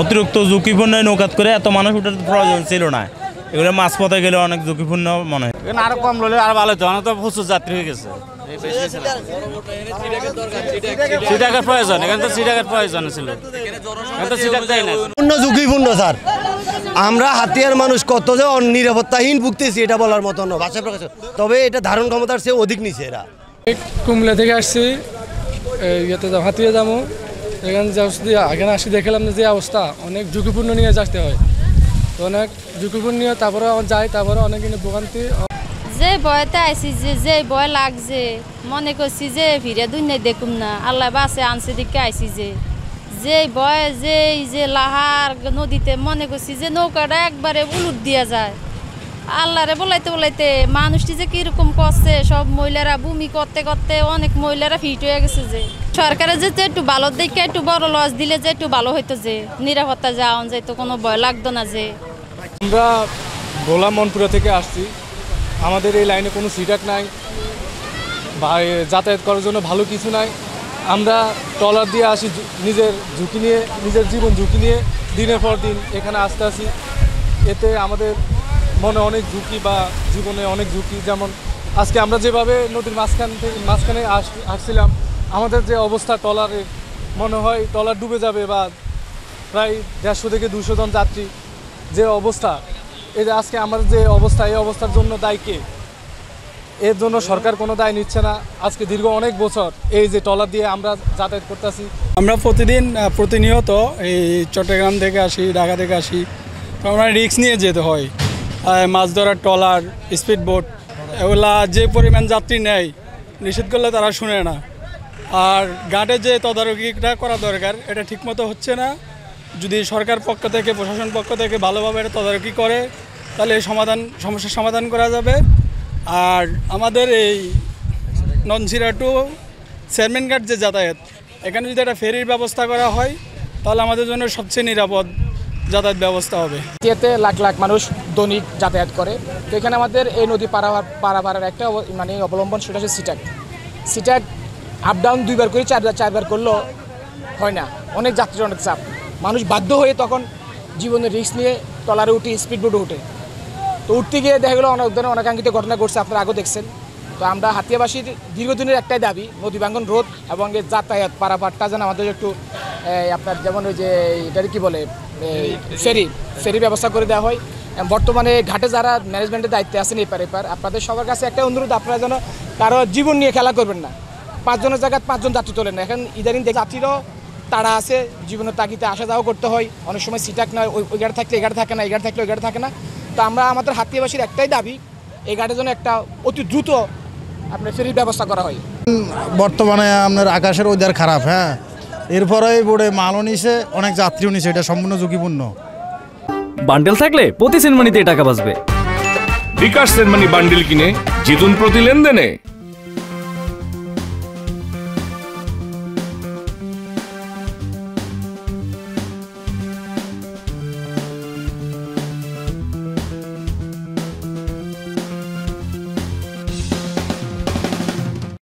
অতিরিক্ত ঝুঁকিপূর্ণ নৌকাত করে এত মানুষ ওঠার প্রয়োজন ছিল না। এগুলো মাঝপথে গেলে অনেক ঝুঁকিপূর্ণ মনে হয়। আরো কম হলে আর ভালো হতো, অনেক তো প্রচুর যাত্রী হয়ে গেছে। সিটাকের প্রয়োজন, এখানে তো সিটাকের প্রয়োজন ছিল, এখানে তো সিটাক দেয় না। ঝুঁকিপূর্ণ স্যার, আমরা হাতিয়ার মানুষ কত যে নিরাপত্তাহীন ভুগতেছি এটা বলার মতো না ভাষা প্রকাশ। তবে এটা ধারণ ক্ষমতার চেয়ে অধিক নিচে। এরা কুমিল্লা থেকে আসছি, ইয়েতে হাতিয়া যাবো, এখানে এখানে আসি দেখলাম যে অবস্থা অনেক ঝুঁকিপূর্ণ নিয়ে আসতে হয়, তো অনেক ঝুঁকিপূর্ণ নিয়ে তারপরে যাই, তারপরে অনেক ভোগান্তি। যে ভয়তে আইসি, যে ভয় লাগছে, মনে করছি যে ফিরে দুনিয়া দেখুম না, আল্লাহ বাসে আনছে দিকে আইসি যে ভয়, যে লাহার নদীতে মনে করছি যে নৌকাটা একবারে উলুট দিয়া যায়। আল্লাহরে বলাইতে বলাইতে মানুষটি যে কিরকম করছে, সব মহিলারা বমি করতে করতে অনেক মহিলারা ফিট হয়ে গেছে। যে সরকারের যে একটু ভালো দেখে একটু বড় লস দিলে যে একটু ভালো হইতো, যে নিরাপত্তা যাওয়া যেত, কোনো ভয় লাগতো না। যে আমরা ভোলা মনপুরা থেকে আসছি, আমাদের এই লাইনে কোনো সিটাক নাই বা যাতায়াত করার জন্য ভালো কিছু নাই। আমরা ট্রলার দিয়ে আসি, নিজের ঝুঁকি নিয়ে, নিজের জীবন ঝুঁকি নিয়ে দিনের পর দিন এখানে আসতে আসি। এতে আমাদের মনে অনেক ঝুঁকি বা জীবনে অনেক ঝুঁকি। যেমন আজকে আমরা যেভাবে নদীর মাঝখানে আসছিলাম, আমাদের যে অবস্থা ট্রলারের, মনে হয় ট্রলার ডুবে যাবে বা প্রায় 150 থেকে 200 জন যাত্রী যে অবস্থা। এই যে আজকে আমাদের যে অবস্থা, এই অবস্থার জন্য দায়ী কে? এর জন্য সরকার কোনো দায় নিচ্ছে না। আজকে দীর্ঘ অনেক বছর এই যে ট্রলার দিয়ে আমরা যাতায়াত করতেছি। আমরা প্রতিনিয়ত এই চট্টগ্রাম থেকে আসি, ঢাকা থেকে আসি, তো আমরা রিস্ক নিয়ে যেতে হয়। মাছ ধরার ট্রলার, স্পিড বোট, এগুলা যে পরিমাণ যাত্রী নেয়, নিষেধ করলে তারা শুনে না। আর ঘাটে যে তদারকিটা করা দরকার, এটা ঠিকমতো হচ্ছে না। যদি সরকার পক্ষ থেকে, প্রশাসন পক্ষ থেকে ভালোভাবে এটা তদারকি করে, তাহলে সমস্যার সমাধান করা যাবে। আর আমাদের এই ননসিরা টু চেয়ারম্যান ঘাট যে যাতায়াত, এখানে যদি একটা ফেরির ব্যবস্থা করা হয়, তাহলে আমাদের জন্য সবচেয়ে নিরাপদ যাতায়াত ব্যবস্থা হবে। এতে লাখ লাখ মানুষ দৈনিক যাতায়াত করে। তো এখানে আমাদের এই নদী পারাপারের একটা অবলম্বন, সেটা হচ্ছে সিটাক আপ ডাউন 2বার করে 4বার করলেও হয় না, অনেক যাত্রীর অনেক চাপ। মানুষ বাধ্য হয়ে তখন জীবনের রিস্ক নিয়ে ট্রলারে উঠে, স্পিড বোটে উঠে। তো উঠতে গিয়ে দেখা গেলো অনেক ধরনের অনাকাঙ্ক্ষিত ঘটনা ঘটছে, আপনারা আগেও দেখছেন। তো আমরা হাতিয়াবাসীর দীর্ঘদিনের একটাই দাবি, নদী ভাঙ্গন রোধ এবং এই যাতায়াত পারাপারটা যেন আমাদের একটু আপনার যেমন ওই যে এটার কী বলে ফেরি ব্যবস্থা করে দেওয়া হয়। বর্তমানে ঘাটে যারা ম্যানেজমেন্টের দায়িত্বে আছেন এপার আপনাদের সবার কাছে একটা অনুরোধ, আপনারা যেন কারো জীবন নিয়ে খেলা করবেন না। 5 জনের জায়গায় 5 জন যাত্রী তোলেন না। এখন ইদানিং যাত্রীরও তাড়া আছে, জীবনের তাগিদে আসা যাওয়া করতে হয়। অনেক সময় সিটাক নয়, ওই গাড়ি থাকলে এই গাড়ি থাকে না, এই গাড়ি থাকলে ওই গাড়ি থাকে না। তো আমরা আমাদের হাতিয়াবাসীর একটাই দাবি, এই ঘাটের জন্য একটা অতি দ্রুত আপনার ফেরির ব্যবস্থা করা হয়। বর্তমানে আপনার আকাশের ওয়েদার খারাপ, হ্যাঁ, এরপরে বোর্ডে মালও নিছে, অনেক যাত্রীও নিছে, এটা সম্পূর্ণ ঝুঁকিপূর্ণ। বান্ডেল থাকলে প্রতি সেনমানিতে টাকা বাঁচবে। বিকাশ সেনমানি বান্ডেল কিনে জিতুন প্রতি লেনদেনে।